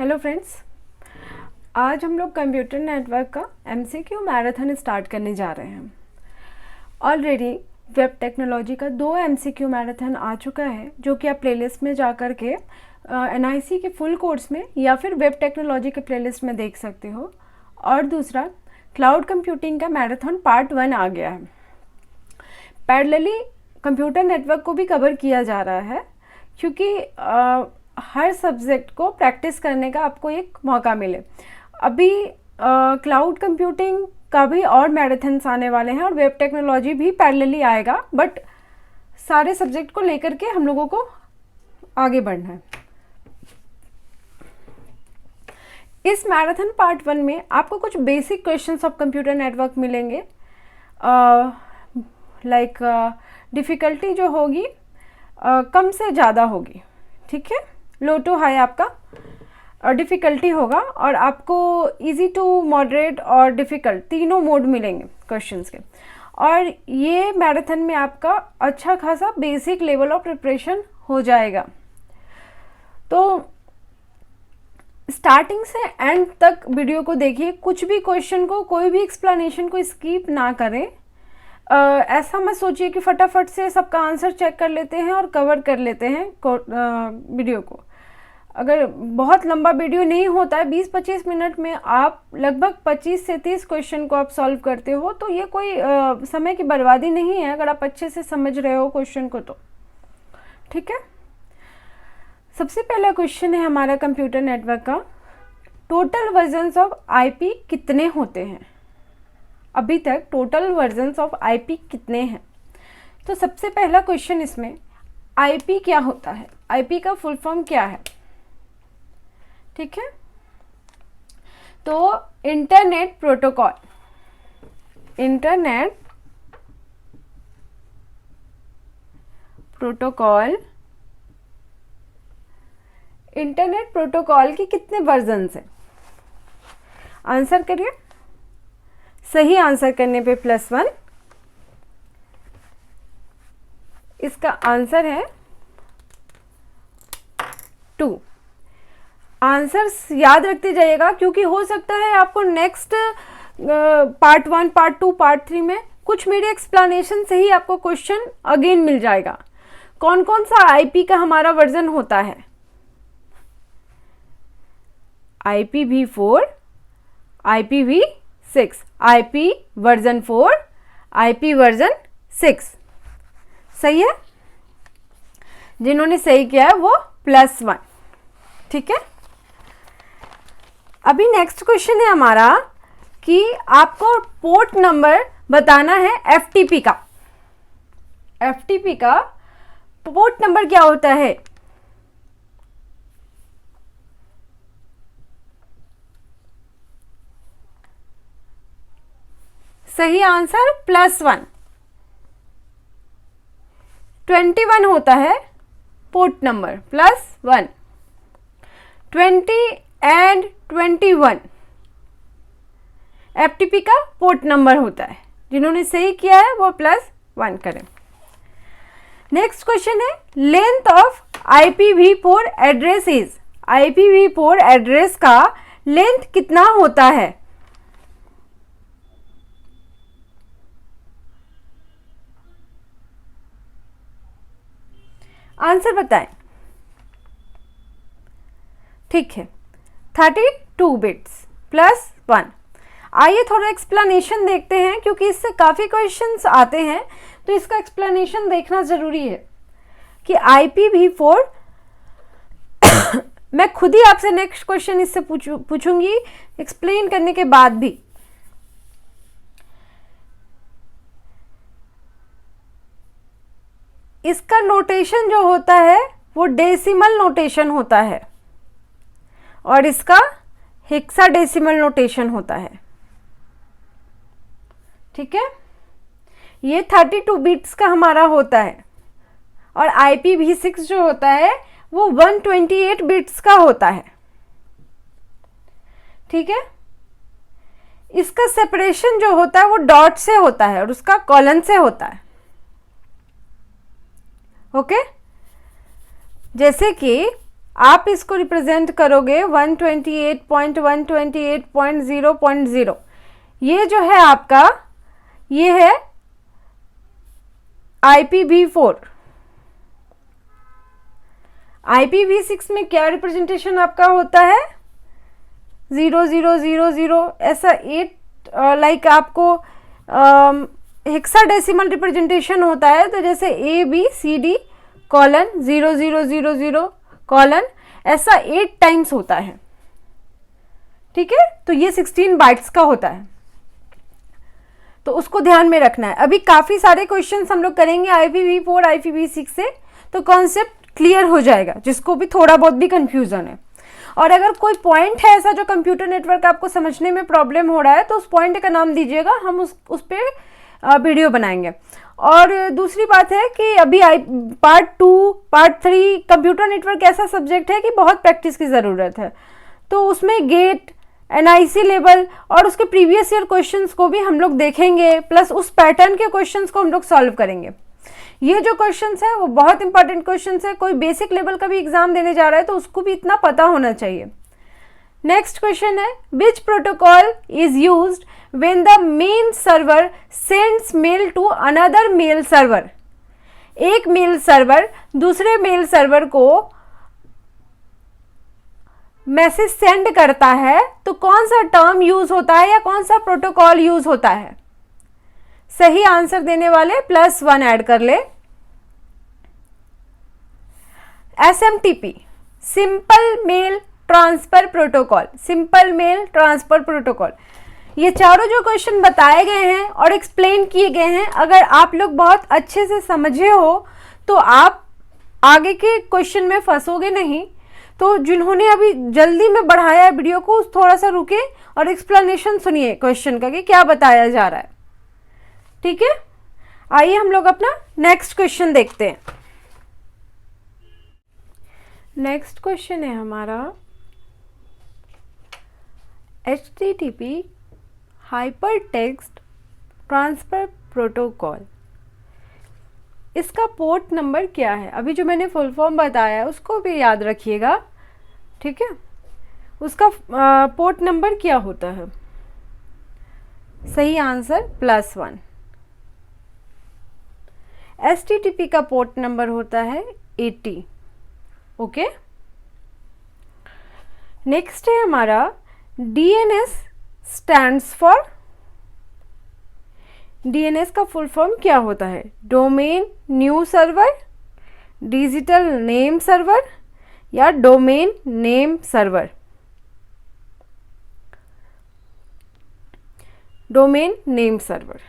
Hello friends, आज हम लोग कंप्यूटर नेटवर्क का एमसीक्यू मैराथन स्टार्ट करने जा रहे हैं। ऑलरेडी वेब टेक्नोलॉजी का 2 एमसीक्यू मैराथन आ चुका है, जो कि आप प्लेलिस्ट में जा कर के एनआईसी के फुल कोर्स में या फिर वेब टेक्नोलॉजी के प्लेलिस्ट में देख सकते हो। और दूसरा क्लाउड कंप्यूटिंग का मैराथन पार्ट 1 आ गया है। पैरेलली कंप्यूटर नेटवर्क को भी कवर किया जा रहा है, क्योंकि हर सब्जेक्ट को प्रैक्टिस करने का आपको एक मौका मिले। अभी क्लाउड कंप्यूटिंग का भी और मैराथन्स आने वाले हैं और वेब टेक्नोलॉजी भी पैरेलली आएगा, बट सारे सब्जेक्ट को लेकर के हम लोगों को आगे बढ़ना है। इस मैराथन पार्ट 1 में आपको कुछ basic questions of computer network मिलेंगे। लाइक डिफ़िकल्टी जो होगी कम से ज़्यादा होगी, ठीक है। लो टू हाई आपका डिफ़िकल्टी होगा और आपको इजी टू मॉडरेट और डिफ़िकल्ट तीनों मोड मिलेंगे क्वेश्चंस के। और ये मैराथन में आपका अच्छा खासा बेसिक लेवल ऑफ प्रिपरेशन हो जाएगा। तो स्टार्टिंग से एंड तक वीडियो को देखिए, कुछ भी क्वेश्चन को, कोई भी एक्सप्लेनेशन को स्किप ना करें। ऐसा मत सोचिए कि फटाफट से सबका आंसर चेक कर लेते हैं और कवर कर लेते हैं वीडियो को। अगर बहुत लंबा वीडियो नहीं होता है, 20-25 मिनट में आप लगभग 25 से 30 क्वेश्चन को आप सॉल्व करते हो, तो ये कोई समय की बर्बादी नहीं है अगर आप अच्छे से समझ रहे हो क्वेश्चन को तो, ठीक है। सबसे पहला क्वेश्चन है हमारा कंप्यूटर नेटवर्क का, टोटल वर्जन्स ऑफ आईपी कितने होते हैं? अभी तक टोटल वर्जन्स ऑफ आईपी कितने हैं? तो सबसे पहला क्वेश्चन इसमें, आईपी क्या होता है, आईपी का फुल फॉर्म क्या है, ठीक है। तो internet protocol, internet protocol, internet protocol के कितने वर्जन्स हैं? आंसर करिए। सही आंसर करने पे +1। इसका आंसर है 2। आंसर्स याद रखते जाइएगा, क्योंकि हो सकता है आपको नेक्स्ट पार्ट 1, पार्ट 2, पार्ट 3 में कुछ मेरे एक्सप्लेनेशन से ही आपको क्वेश्चन अगेन मिल जाएगा। कौन कौन सा आईपी का हमारा वर्जन होता है? IPv4, IPv6, IP version 4, IP version 6। सही है? जिन्होंने सही किया है वो +1, ठीक है। अभी नेक्स्ट क्वेश्चन है हमारा कि आपको पोर्ट नंबर बताना है FTP का। FTP का पोर्ट नंबर क्या होता है? सही आंसर +1। 21 होता है पोर्ट नंबर, +1। 20 एंड 21 FTP का पोर्ट नंबर होता है। जिन्होंने सही किया है वो +1 करें। नेक्स्ट क्वेश्चन है, length of IPv4 address is, IPv4 address का लेंथ कितना होता है? आंसर बताएं। ठीक है, 32 बिट्स +1। आइए थोड़ा एक्सप्लेनेशन देखते हैं, क्योंकि इससे काफ़ी क्वेश्चंस आते हैं, तो इसका एक्सप्लेनेशन देखना ज़रूरी है कि IPv4 मैं खुद ही आपसे नेक्स्ट क्वेश्चन इससे पूछूंगी एक्सप्लेन करने के बाद भी। इसका नोटेशन जो होता है वो डेसिमल नोटेशन होता है और इसका हेक्साडेसिमल नोटेशन होता है, ठीक है। ये 32 बिट्स का हमारा होता है और IPv6 जो होता है वो 128 बिट्स का होता है, ठीक है। इसका सेपरेशन जो होता है वो डॉट से होता है और उसका कॉलन से होता है, ओके। जैसे कि आप इसको रिप्रेजेंट करोगे 128.128.0.0। ये जो है आपका, ये है IPv4। IPv6 में क्या रिप्रेजेंटेशन आपका होता है, 0000, ऐसा 8 लाइक आपको हेक्साडेसिमल रिप्रेजेंटेशन होता है। तो जैसे ABCD कॉलन 0000 कॉलन, ऐसा 8 टाइम्स होता है, ठीक है। तो ये 16 बाइट्स का होता है, तो उसको ध्यान में रखना है। अभी काफ़ी सारे क्वेश्चंस हम लोग करेंगे IPv4 IPv6 से, तो कॉन्सेप्ट क्लियर हो जाएगा जिसको भी थोड़ा बहुत भी कंफ्यूजन है। और अगर कोई पॉइंट है ऐसा जो कंप्यूटर नेटवर्क आपको समझने में प्रॉब्लम हो रहा है, तो उस पॉइंट का नाम दीजिएगा, हम उस पर वीडियो बनाएंगे। और दूसरी बात है कि अभी पार्ट 2 पार्ट 3 कंप्यूटर नेटवर्क ऐसा सब्जेक्ट है कि बहुत प्रैक्टिस की ज़रूरत है। तो उसमें गेट, NIC लेवल और उसके प्रीवियस ईयर क्वेश्चंस को भी हम लोग देखेंगे, प्लस उस पैटर्न के क्वेश्चंस को हम लोग सॉल्व करेंगे। ये जो क्वेश्चंस है वो बहुत इंपॉर्टेंट क्वेश्चंस है। कोई बेसिक लेवल का भी एग्जाम देने जा रहा है तो उसको भी इतना पता होना चाहिए। नेक्स्ट क्वेश्चन है, which protocol is used when the main server sends mail to another mail server. एक मेल सर्वर दूसरे मेल सर्वर को मैसेज सेंड करता है, तो कौन सा टर्म यूज होता है या कौन सा प्रोटोकॉल यूज होता है। सही आंसर देने वाले +1 ऐड कर ले। SMTP, simple mail transfer protocol, simple mail transfer protocol. ये चारों जो क्वेश्चन बताए गए हैं और एक्सप्लेन किए गए हैं, अगर आप लोग बहुत अच्छे से समझे हो तो आप आगे के क्वेश्चन में फंसोगे नहीं। तो जिन्होंने अभी जल्दी में बढ़ाया है वीडियो को, थोड़ा सा रुके और एक्सप्लेनेशन सुनिए क्वेश्चन का कि क्या बताया जा रहा है, ठीक है। आइए हम लोग अपना नेक्स्ट क्वेश्चन देखते हैं। नेक्स्ट क्वेश्चन है हमारा HTTP hyper text transfer protocol. इसका पोर्ट नंबर क्या है। अभी जो मैंने फुल फॉर्म बताया है उसको भी याद रखिएगा, ठीक है। उसका पोर्ट नंबर क्या होता है। सही आंसर +1। HTTP का पोर्ट नंबर होता है 80। ओके, नेक्स्ट है हमारा DNS स्टैंड्स फॉर। DNS का फुल फॉर्म क्या होता है। Domain new server, digital name server या domain name server. Domain name server.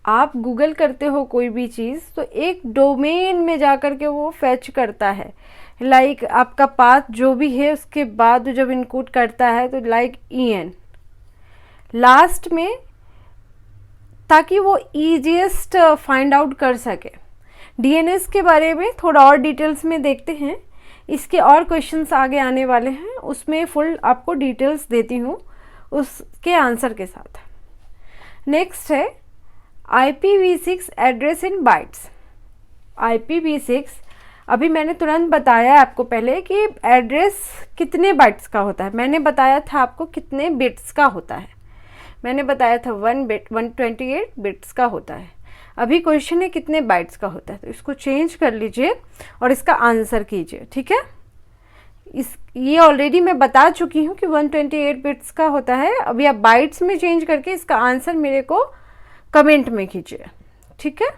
आप गूगल करते हो कोई भी चीज़ तो एक डोमेन में जाकर के वो फैच करता है, लाइक आपका पाथ जो भी है उसके बाद जब इनकोड करता है तो लाइक EN लास्ट में, ताकि वो ईजीएस्ट फाइंड आउट कर सके। DNS के बारे में थोड़ा और डिटेल्स में देखते हैं, इसके और क्वेश्चंस आगे आने वाले हैं, उसमें फुल आपको डिटेल्स देती हूँ उसके आंसर के साथ। नेक्स्ट है IPv6 address in bytes. IPv6 अभी मैंने तुरंत बताया आपको पहले कि एड्रेस कितने बाइट्स का होता है। मैंने बताया था आपको कितने बिट्स का होता है, मैंने बताया था 1 बिट 128 बिट्स का होता है। अभी क्वेश्चन है कितने बाइट्स का होता है, तो इसको चेंज कर लीजिए और इसका आंसर कीजिए, ठीक है। ये ऑलरेडी मैं बता चुकी हूँ कि 128 बिट्स का होता है। अभी आप बाइट्स में चेंज करके इसका आंसर मेरे को कमेंट में कीजिए, ठीक है।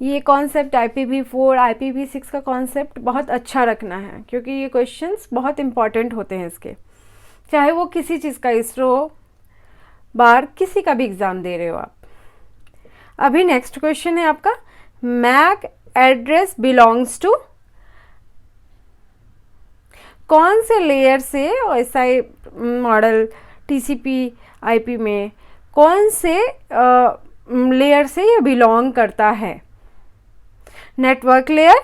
ये कॉन्सेप्ट IPv4 IPv6 का कॉन्सेप्ट बहुत अच्छा रखना है, क्योंकि ये क्वेश्चंस बहुत इंपॉर्टेंट होते हैं इसके, चाहे वो किसी चीज़ का इसरो बार किसी का भी एग्ज़ाम दे रहे हो आप। अभी नेक्स्ट क्वेश्चन है आपका, मैक एड्रेस बिलोंग्स टू। कौन से लेयर से SI मॉडल TCP/IP में कौन से लेयर से ये बिलोंग करता है। नेटवर्क लेयर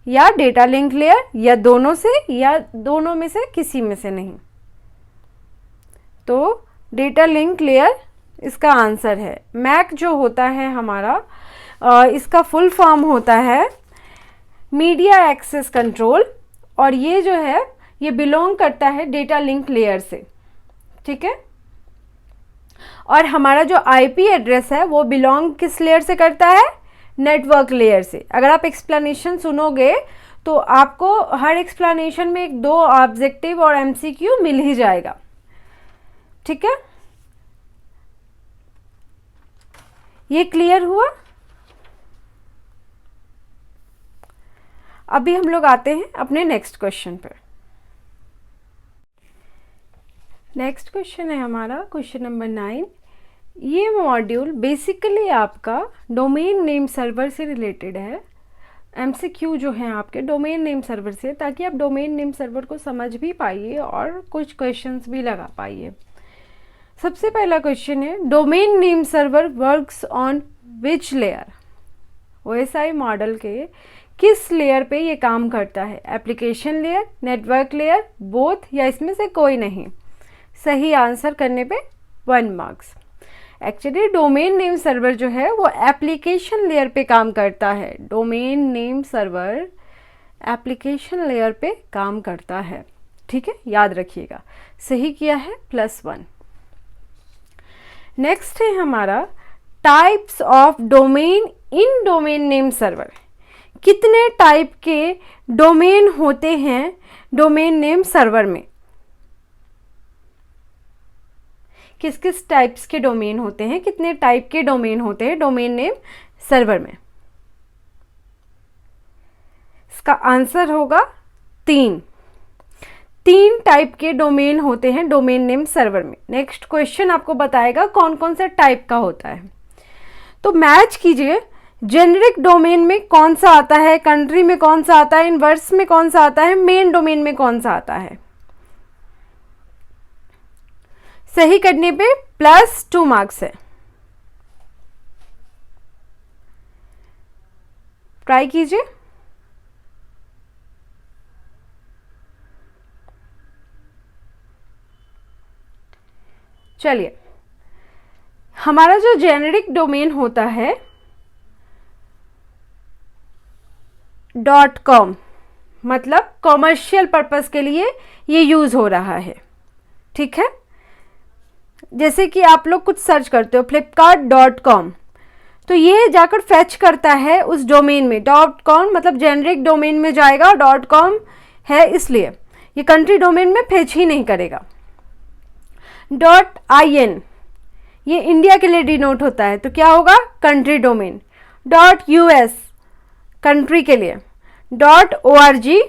या डेटा लिंक लेयर या दोनों से, या दोनों में से किसी में से नहीं। तो डेटा लिंक लेयर इसका आंसर है। मैक जो होता है हमारा इसका फुल फॉर्म होता है मीडिया एक्सेस कंट्रोल, और ये जो है ये बिलोंग करता है डेटा लिंक लेयर से, ठीक है। और हमारा जो आईपी एड्रेस है वो बिलोंग किस लेयर से करता है? नेटवर्क लेयर से। अगर आप एक्सप्लेनेशन सुनोगे तो आपको हर एक्सप्लेनेशन में एक 2 ऑब्जेक्टिव और एमसीक्यू मिल ही जाएगा, ठीक है। ये क्लियर हुआ? अभी हम लोग आते हैं अपने नेक्स्ट क्वेश्चन पर। नेक्स्ट क्वेश्चन है हमारा क्वेश्चन नंबर 9। ये मॉड्यूल बेसिकली आपका डोमेन नेम सर्वर से रिलेटेड है। एमसीक्यू जो है आपके डोमेन नेम सर्वर से, ताकि आप डोमेन नेम सर्वर को समझ भी पाइए और कुछ क्वेश्चंस भी लगा पाइए। सबसे पहला क्वेश्चन है, domain name server works on which layer? OSI model के किस लेयर पे ये काम करता है? Application layer, network layer, both, या इसमें से कोई नहीं? सही आंसर करने पे 1 marks. Actually domain name server जो है वो एप्लीकेशन लेयर पे काम करता है। Domain name server application layer पे काम करता है, ठीक है, याद रखिएगा। सही किया है, +1। नेक्स्ट है हमारा types of domain in domain name server. कितने टाइप के डोमेन होते हैं डोमेन नेम सर्वर में? किस किस टाइप्स के डोमेन होते हैं, कितने टाइप के डोमेन होते हैं डोमेन नेम सर्वर में? इसका आंसर होगा 3 टाइप के डोमेन होते हैं डोमेन नेम सर्वर में। नेक्स्ट क्वेश्चन आपको बताएगा कौन कौन सा टाइप का होता है। तो मैच कीजिए, जेनेरिक डोमेन में कौन सा आता है, कंट्री में कौन सा आता है, इनवर्स में कौन सा आता है, मेन डोमेन में कौन सा आता है। सही करने पे +2 मार्क्स है। ट्राई कीजिए। चलिए, हमारा जो जेनेरिक डोमेन होता है .com, मतलब कॉमर्शियल पर्पस के लिए ये यूज हो रहा है, ठीक है। जैसे कि आप लोग कुछ सर्च करते हो flipkart.com, तो ये जाकर फेच करता है उस डोमेन में। .com मतलब जेनेरिक डोमेन में जाएगा, .com है इसलिए ये कंट्री डोमेन में फेच ही नहीं करेगा। .in ये इंडिया के लिए डिनोट होता है, तो क्या होगा? Country domain. .us कंट्री के लिए। .org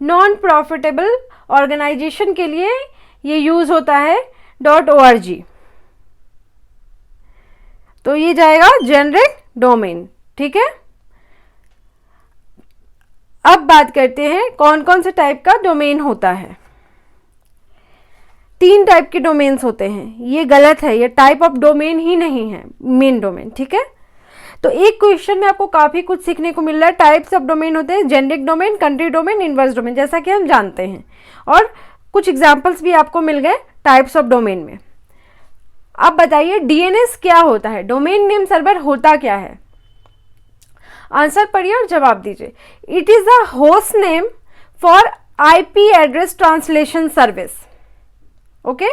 नॉन प्रॉफिटेबल ऑर्गेनाइजेशन के लिए ये यूज होता है .org, तो ये जाएगा जेनेरिक डोमेन, ठीक है। अब बात करते हैं कौन कौन से टाइप का डोमेन होता है। 3 टाइप के डोमेन्स होते हैं। ये गलत है, ये टाइप ऑफ डोमेन ही नहीं है, मेन डोमेन, ठीक है। तो एक क्वेश्चन में आपको काफी कुछ सीखने को मिल रहा है। टाइप्स ऑफ डोमेन होते हैं generic domain, country domain, inverse domain, जैसा कि हम जानते हैं, और कुछ एग्जाम्पल्स भी आपको मिल गए टाइप्स ऑफ डोमेन में। अब बताइए डीएनएस क्या होता है? डोमेन नेम सर्वर होता क्या है? आंसर पढ़िए और जवाब दीजिए। It is a host name for IP address translation service. Okay.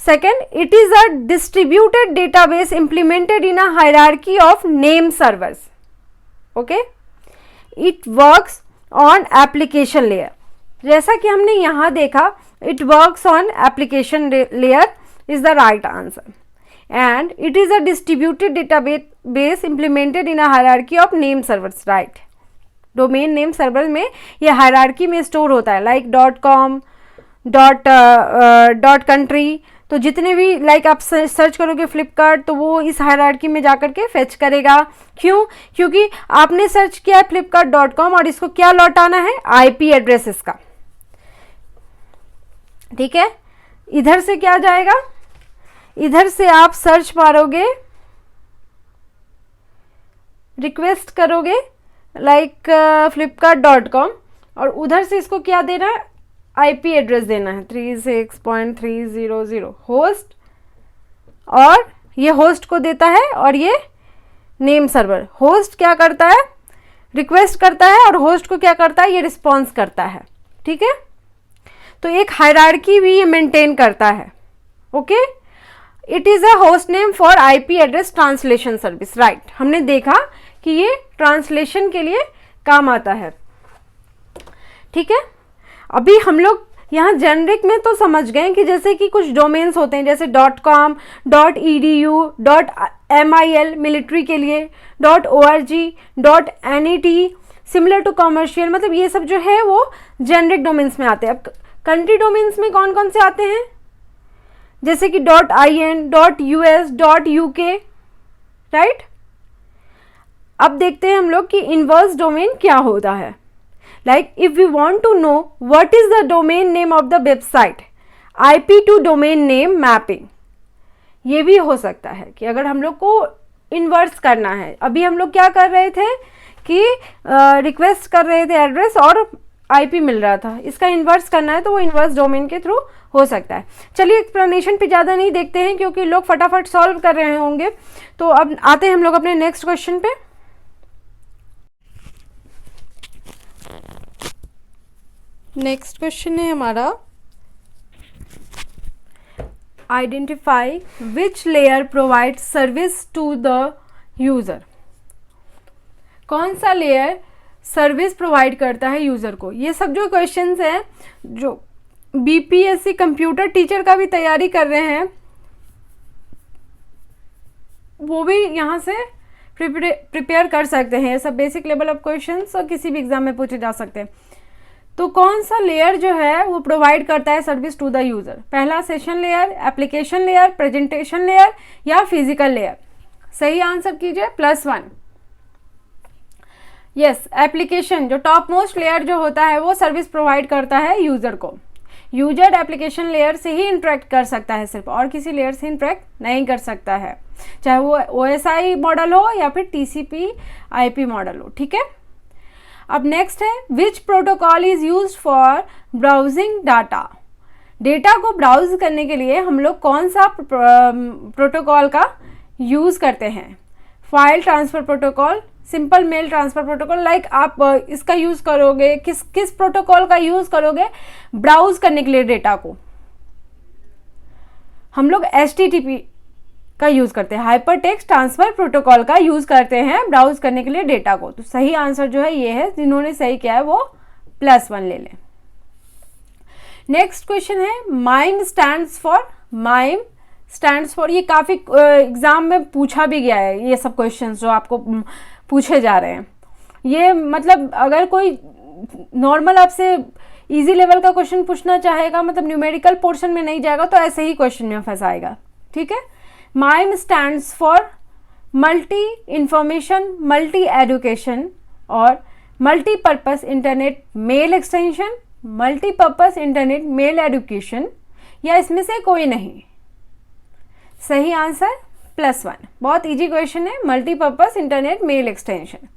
Second, it is a distributed database implemented in a hierarchy of name servers. Okay? It works on application layer. जैसा कि हमने यहाँ देखा, it works on application layer is the right answer. And it is a distributed database implemented in a hierarchy of name servers. Right? Domain name server में ये hierarchy में store होता है, like .com, .country, तो जितने भी like आप search करोगे फ्लिपकार्ट, तो वो इस हायरार्की में जाकर के फेच करेगा। क्यों? क्योंकि आपने सर्च किया है flipkart.com और इसको क्या लौटाना है? आईपी एड्रेस इसका, ठीक है। इधर से क्या जाएगा? इधर से आप सर्च मारोगे, रिक्वेस्ट करोगे लाइक flipkart.com, और उधर से इसको क्या देना है? आईपी एड्रेस देना है 36.300 होस्ट और ये होस्ट को देता है और ये नेम सर्वर। होस्ट क्या करता है, रिक्वेस्ट करता है, और होस्ट को क्या करता है, ये रिस्पॉन्स करता है। ठीक है, तो एक हायरार्की भी ये मेंटेन करता है। Okay, it is a host name for IP address translation service. Right, हमने देखा कि ये ट्रांसलेशन के लिए काम आता है। ठीक है, अभी हम लोग यहाँ जेनरिक में तो समझ गए कि जैसे कि कुछ डोमेन्स होते हैं, जैसे .com, .edu, .mil मिलिट्री के लिए, .org, .net, similar to commercial, मतलब ये सब जो है वो जेनरिक डोमेन्स में आते हैं। अब कंट्री डोमेन्स में कौन कौन से आते हैं, जैसे कि .in, .us, .uk, राइट। अब देखते हैं हम लोग कि इनवर्स डोमेन क्या होता है। Like if we want to know what is the domain name of the website, IP to domain name mapping, ये भी हो सकता है कि अगर हम लोग को इन्वर्स करना है। अभी हम लोग क्या कर रहे थे कि रिक्वेस्ट कर रहे थे एड्रेस और IP मिल रहा था, इसका इन्वर्स करना है तो वो इन्वर्स डोमेन के थ्रू हो सकता है। चलिए एक्सप्लेनेशन पे ज़्यादा नहीं देखते हैं क्योंकि लोग फटाफट सॉल्व कर रहे होंगे। तो अब आते हैं हम लोग अपने नेक्स्ट क्वेश्चन पे। नेक्स्ट क्वेश्चन है हमारा, identify which layer provide service to the user. कौन सा लेयर सर्विस प्रोवाइड करता है यूज़र को। ये सब जो क्वेश्चंस हैं, जो बीपीएससी कंप्यूटर टीचर का भी तैयारी कर रहे हैं, वो भी यहाँ से प्रिपेयर कर सकते हैं। ये सब बेसिक लेवल ऑफ क्वेश्चंस और किसी भी एग्जाम में पूछे जा सकते हैं। तो कौन सा लेयर जो है वो प्रोवाइड करता है सर्विस टू द यूज़र। पहला session layer, application layer, presentation layer या फिजिकल लेयर। सही आंसर कीजिए, +1। यस, एप्लीकेशन जो टॉप मोस्ट लेयर जो होता है वो सर्विस प्रोवाइड करता है यूज़र को। यूजर एप्लीकेशन लेयर से ही इंटरेक्ट कर सकता है सिर्फ, और किसी लेयर से इंटरेक्ट नहीं कर सकता है, चाहे वो OSI मॉडल हो या फिर TCP IP मॉडल हो। ठीक है, अब नेक्स्ट है, which protocol is used for browsing data. Data को ब्राउज करने के लिए हम लोग कौन सा प्रोटोकॉल का यूज़ करते हैं। File transfer protocol, simple mail transfer protocol. Like आप इसका यूज़ करोगे, किस प्रोटोकॉल का यूज़ करोगे ब्राउज करने के लिए डेटा को। हम लोग HTTP का यूज़ करते हैं, हाइपर टेक्स्ट ट्रांसफ़र प्रोटोकॉल का यूज़ करते हैं ब्राउज करने के लिए डेटा को। तो सही आंसर जो है ये है, जिन्होंने सही किया है वो +1 ले लें। नेक्स्ट क्वेश्चन है, MIME stands for. Mime stands for, ये काफ़ी एग्जाम में पूछा भी गया है, ये सब क्वेश्चंस जो आपको पूछे जा रहे हैं। ये मतलब अगर कोई नॉर्मल आपसे इजी लेवल का क्वेश्चन पूछना चाहेगा, मतलब न्यूमेरिकल पोर्शन में नहीं जाएगा, तो ऐसे ही क्वेश्चन में फंसाएगा। ठीक है, MIME stands for multi information multi education और multipurpose internet mail extension, multipurpose internet mail education, या इसमें से कोई नहीं। सही आंसर +1। बहुत इजी क्वेश्चन है, multipurpose internet mail extension.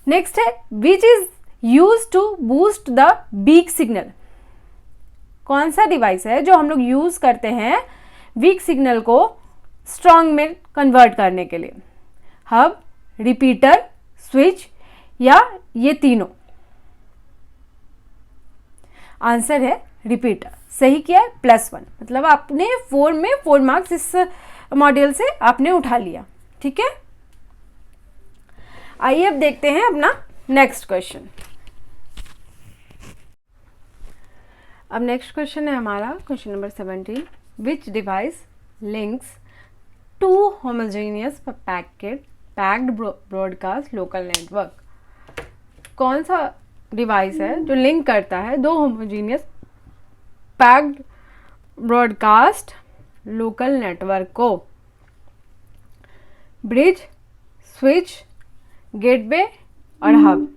Next है, which is use to boost the weak signal. कौन सा डिवाइस है जो हम लोग यूज करते हैं वीक सिग्नल को स्ट्रॉन्ग में कन्वर्ट करने के लिए। हब, रिपीटर, स्विच या ये तीनों। आंसर है रिपीटर। सही किया है, +1। मतलब आपने 4 मार्क्स इस मॉड्यूल से आपने उठा लिया। ठीक है, आइए अब देखते हैं अपना नेक्स्ट क्वेश्चन। अब नेक्स्ट क्वेश्चन है हमारा question number 17। Which device links to homogeneous packed broadcast local network. कौन सा डिवाइस है जो लिंक करता है दो homogeneous packed broadcast local network को। ब्रिज, स्विच, गेटवे और हब।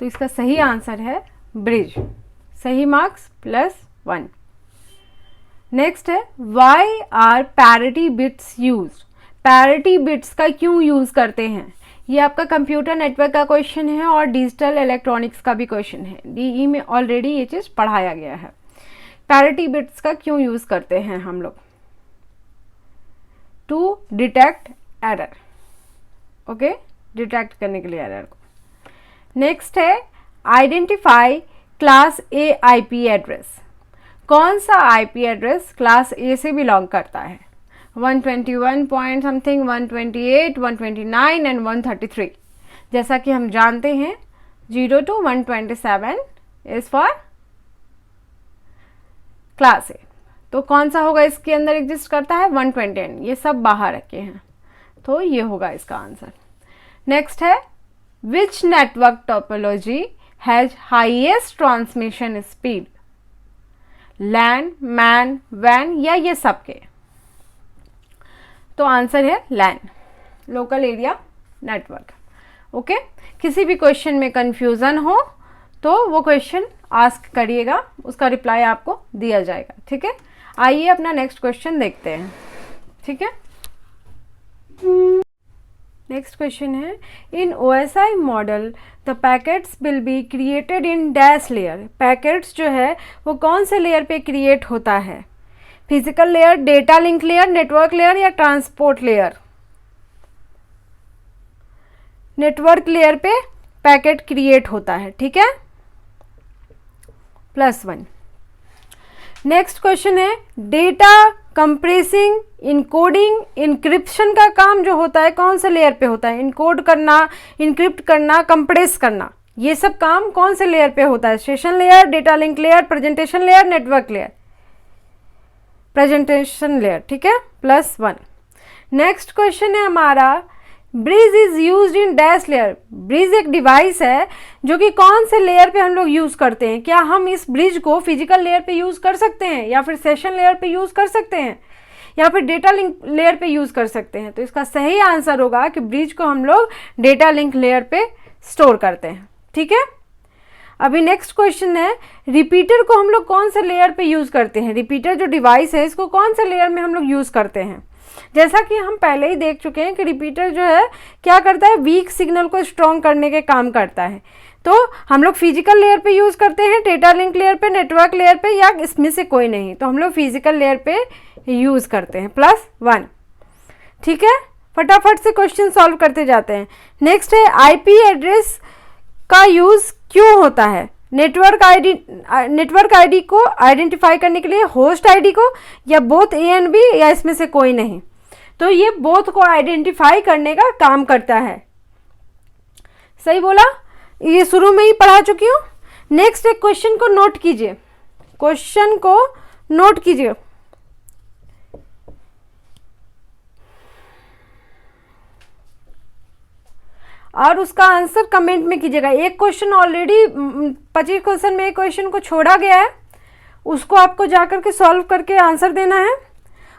तो इसका सही आंसर है ब्रिज। सही मार्क्स +1। नेक्स्ट है, why are parity bits used. Parity bits का क्यों यूज करते हैं, ये आपका कंप्यूटर नेटवर्क का क्वेश्चन है और डिजिटल इलेक्ट्रॉनिक्स का भी क्वेश्चन है। DE में ऑलरेडी ये चीज़ पढ़ाया गया है। पैरिटी बिट्स का क्यों यूज़ करते हैं हम लोग। To detect error, okay, detect करने के लिए एरर को। नेक्स्ट है identify class A IP address. कौन सा आईपी एड्रेस क्लास ए से बिलोंग करता है? 121 पॉइंट समथिंग, 128, 129 एंड 133। जैसा कि हम जानते हैं 0 to 127 इज फॉर क्लास ए, तो कौन सा होगा इसके अंदर एग्जिस्ट करता है? 120। ये सब बाहर रखे हैं, तो ये होगा इसका आंसर। नेक्स्ट है which network topology has highest transmission speed? LAN, MAN, वैन या ये सब के? तो आंसर है LAN, local area network. Okay, किसी भी क्वेश्चन में कंफ्यूजन हो तो वो क्वेश्चन आस्क करिएगा, उसका रिप्लाई आपको दिया जाएगा। ठीक है, आइए अपना नेक्स्ट क्वेश्चन देखते हैं। ठीक है, नेक्स्ट क्वेश्चन है इन OSI model the packets will be created in dash layer. Packets जो है वो कौन से लेयर पे क्रिएट होता है? Physical layer, data link layer, network layer या ट्रांसपोर्ट लेयर? नेटवर्क लेयर पे पैकेट क्रिएट होता है। ठीक है, +1। नेक्स्ट क्वेश्चन है डेटा कंप्रेसिंग, इनकोडिंग, इंक्रिप्शन का काम जो होता है कौन से लेयर पे होता है? इनकोड करना, इनक्रिप्ट करना, कंप्रेस करना, ये सब काम कौन से लेयर पे होता है? Session layer, data link layer, presentation layer, network layer? Presentation layer. ठीक है, +1। नेक्स्ट क्वेश्चन है हमारा bridge is used in dash layer. Bridge एक डिवाइस है जो कि कौन से लेयर पे हम लोग यूज करते हैं? क्या हम इस ब्रिज को फिजिकल लेयर पे यूज कर सकते हैं, या फिर सेशन लेयर पे यूज कर सकते हैं, या फिर डेटा लिंक लेयर पे यूज कर सकते हैं? तो इसका सही आंसर होगा कि ब्रिज को हम लोग डेटा लिंक लेयर पे स्टोर करते हैं। ठीक है, अभी नेक्स्ट क्वेश्चन है रिपीटर को हम लोग कौन से लेयर पे यूज करते हैं? रिपीटर जो डिवाइस है इसको कौन से लेयर में हम लोग यूज करते हैं? जैसा कि हम पहले ही देख चुके हैं कि रिपीटर जो है क्या करता है? वीक सिग्नल को स्ट्रॉन्ग करने के काम करता है। तो हम लोग फिजिकल लेयर पे यूज करते हैं, डेटा लिंक लेयर पे, नेटवर्क लेयर पे, या इसमें से कोई नहीं? तो हम लोग फिजिकल लेयर पे यूज करते हैं, +1। ठीक है, फटाफट से क्वेश्चन सॉल्व करते जाते हैं। नेक्स्ट है आईपी एड्रेस का यूज क्यों होता है? नेटवर्क आईडी को आइडेंटिफाई करने के लिए, होस्ट आईडी को, या बोथ ए एंड बी, या इसमें से कोई नहीं? तो ये बोथ को आइडेंटिफाई करने का काम करता है। सही बोला, ये शुरू में ही पढ़ा चुकी हूँ। नेक्स्ट एक क्वेश्चन को नोट कीजिए, क्वेश्चन को नोट कीजिए। और उसका आंसर कमेंट में कीजिएगा। एक क्वेश्चन ऑलरेडी 25 क्वेश्चन में एक क्वेश्चन को छोड़ा गया है, उसको आपको जाकर के सॉल्व करके आंसर देना है।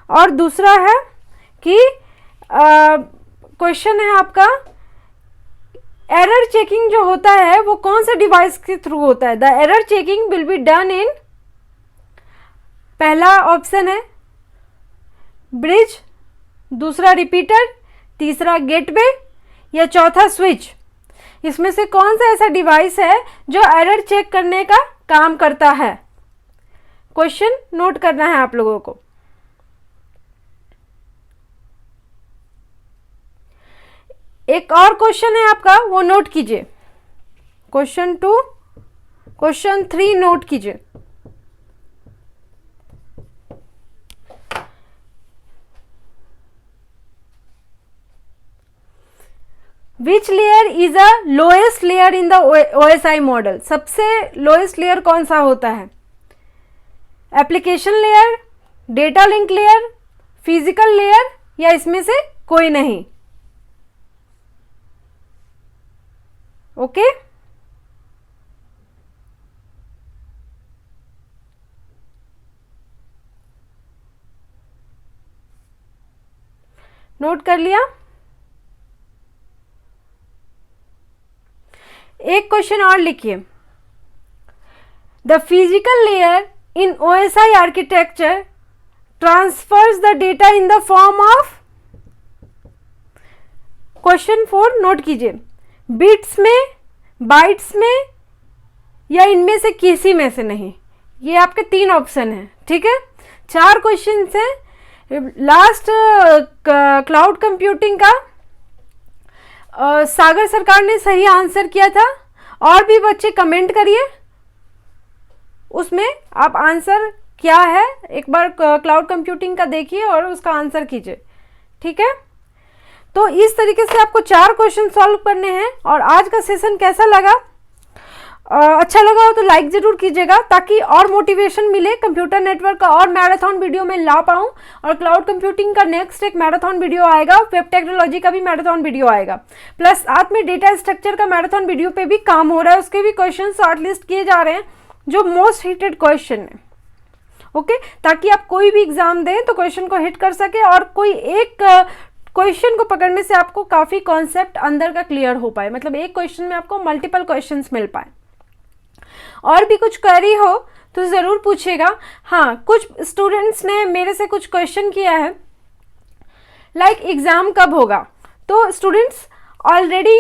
और दूसरा है कि क्वेश्चन है आपका एरर चेकिंग जो होता है वो कौन से डिवाइस के थ्रू होता है? The error checking will be done in, पहला ऑप्शन है ब्रिज, दूसरा रिपीटर, तीसरा गेटवे या चौथा स्विच। इसमें से कौन सा ऐसा डिवाइस है जो एरर चेक करने का काम करता है? क्वेश्चन नोट करना है आप लोगों को। एक और क्वेश्चन है आपका, वो नोट कीजिए। क्वेश्चन 2, क्वेश्चन 3 नोट कीजिए। Which layer is a lowest layer in the OSI model? सबसे लोएस्ट लेयर कौन सा होता है? Application layer, data link layer, physical layer, या इसमें से कोई नहीं? ओके, नोट कर लिया? एक क्वेश्चन और लिखिए। The physical layer in OSI architecture transverse the data in the form of, question 4 note कीजिए, बिट्स में, बाइट्स में, या इनमें से किसी में से नहीं? ये आपके 3 ऑप्शन हैं। ठीक है, 4 क्वेश्चन हैं। लास्ट क्लाउड कंप्यूटिंग का सागर सरकार ने सही आंसर किया था। और भी बच्चे कमेंट करिए, उसमें आप आंसर क्या है एक बार क्लाउड कंप्यूटिंग का देखिए और उसका आंसर कीजिए, ठीक है। तो इस तरीके से आपको 4 क्वेश्चन सॉल्व करने हैं। और आज का सेशन कैसा लगा? अच्छा लगा हो तो लाइक जरूर कीजिएगा, ताकि और मोटिवेशन मिले, कंप्यूटर नेटवर्क का और मैराथन वीडियो में ला पाऊँ। और क्लाउड कंप्यूटिंग का नेक्स्ट एक मैराथन वीडियो आएगा, वेब टेक्नोलॉजी का भी मैराथन वीडियो आएगा, प्लस साथ में डेटा स्ट्रक्चर का मैराथन वीडियो पे भी काम हो रहा है, उसके भी क्वेश्चन शॉर्टलिस्ट किए जा रहे हैं जो मोस्ट हिटेड क्वेश्चन है, ओके। ताकि आप कोई भी एग्जाम दें तो क्वेश्चन को हिट कर सके और कोई एक क्वेश्चन को पकड़ने से आपको काफ़ी कॉन्सेप्ट अंदर का क्लियर हो पाए, मतलब एक क्वेश्चन में आपको मल्टीपल क्वेश्चंस मिल पाए। और भी कुछ क्वेरी हो तो ज़रूर पूछिएगा। हाँ, कुछ स्टूडेंट्स ने मेरे से कुछ क्वेश्चन किया है, लाइक एग्ज़ाम कब होगा। तो स्टूडेंट्स ऑलरेडी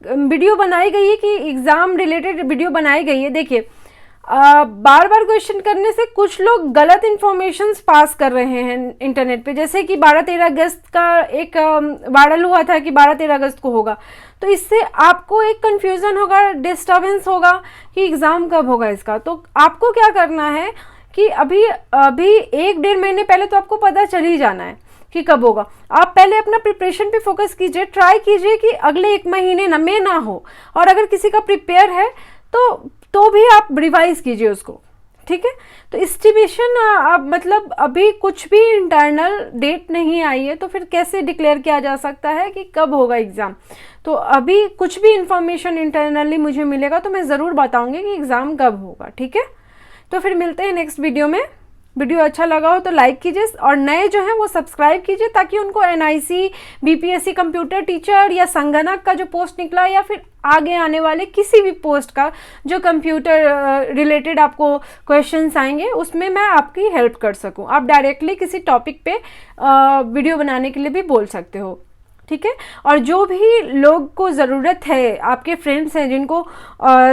वीडियो बनाई गई है कि एग्ज़ाम रिलेटेड वीडियो बनाई गई है। देखिए, बार बार क्वेश्चन करने से कुछ लोग गलत इन्फॉर्मेशन पास कर रहे हैं इंटरनेट पे, जैसे कि 12-13 अगस्त का एक वायरल हुआ था कि 12-13 अगस्त को होगा। तो इससे आपको एक कंफ्यूजन होगा, डिस्टर्बेंस होगा कि एग्ज़ाम कब होगा इसका। तो आपको क्या करना है कि अभी 1-1.5 महीने पहले तो आपको पता चल ही जाना है कि कब होगा। आप पहले अपना प्रिपरेशन पे फोकस कीजिए, ट्राई कीजिए कि अगले 1 महीने में ना हो। और अगर किसी का प्रिपेयर है तो भी आप रिवाइज कीजिए उसको, ठीक है। तो एस्टिमेशन अब मतलब अभी कुछ भी इंटरनल डेट नहीं आई है, तो फिर कैसे डिक्लेयर किया जा सकता है कि कब होगा एग्ज़ाम। तो अभी कुछ भी इंफॉर्मेशन इंटरनली मुझे मिलेगा तो मैं ज़रूर बताऊंगी कि एग्ज़ाम कब होगा, ठीक है। तो फिर मिलते हैं नेक्स्ट वीडियो में। वीडियो अच्छा लगा हो तो लाइक कीजिए और नए जो हैं वो सब्सक्राइब कीजिए, ताकि उनको एनआईसी, बीपीएससी कंप्यूटर टीचर या संगणक का जो पोस्ट निकला या फिर आगे आने वाले किसी भी पोस्ट का जो कंप्यूटर रिलेटेड आपको क्वेश्चंस आएंगे उसमें मैं आपकी हेल्प कर सकूं। आप डायरेक्टली किसी टॉपिक पे वीडियो बनाने के लिए भी बोल सकते हो, ठीक है। और जो भी लोग को ज़रूरत है, आपके फ्रेंड्स हैं जिनको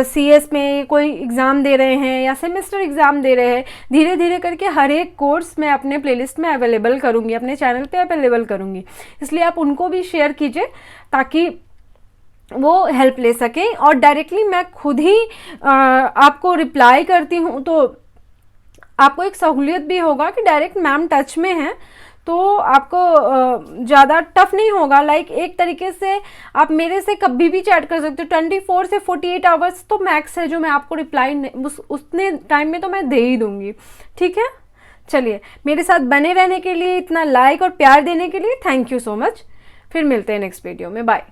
सीएस में कोई एग्ज़ाम दे रहे हैं या सेमेस्टर एग्ज़ाम दे रहे हैं, धीरे धीरे करके हर एक कोर्स मैं अपने प्लेलिस्ट में अवेलेबल करूँगी, अपने चैनल पे अवेलेबल करूँगी। इसलिए आप उनको भी शेयर कीजिए ताकि वो हेल्प ले सकें। और डायरेक्टली मैं खुद ही आपको रिप्लाई करती हूँ, तो आपको एक सहूलियत भी होगा कि डायरेक्ट मैम टच में हैं, तो आपको ज़्यादा टफ नहीं होगा। लाइक एक तरीके से आप मेरे से कभी भी चैट कर सकते हो। 24 से 48 आवर्स तो मैक्स है जो मैं आपको रिप्लाई उतने टाइम में तो मैं दे ही दूँगी, ठीक है। चलिए, मेरे साथ बने रहने के लिए, इतना लाइक और प्यार देने के लिए थैंक यू सो मच। फिर मिलते हैं नेक्स्ट वीडियो में, बाय।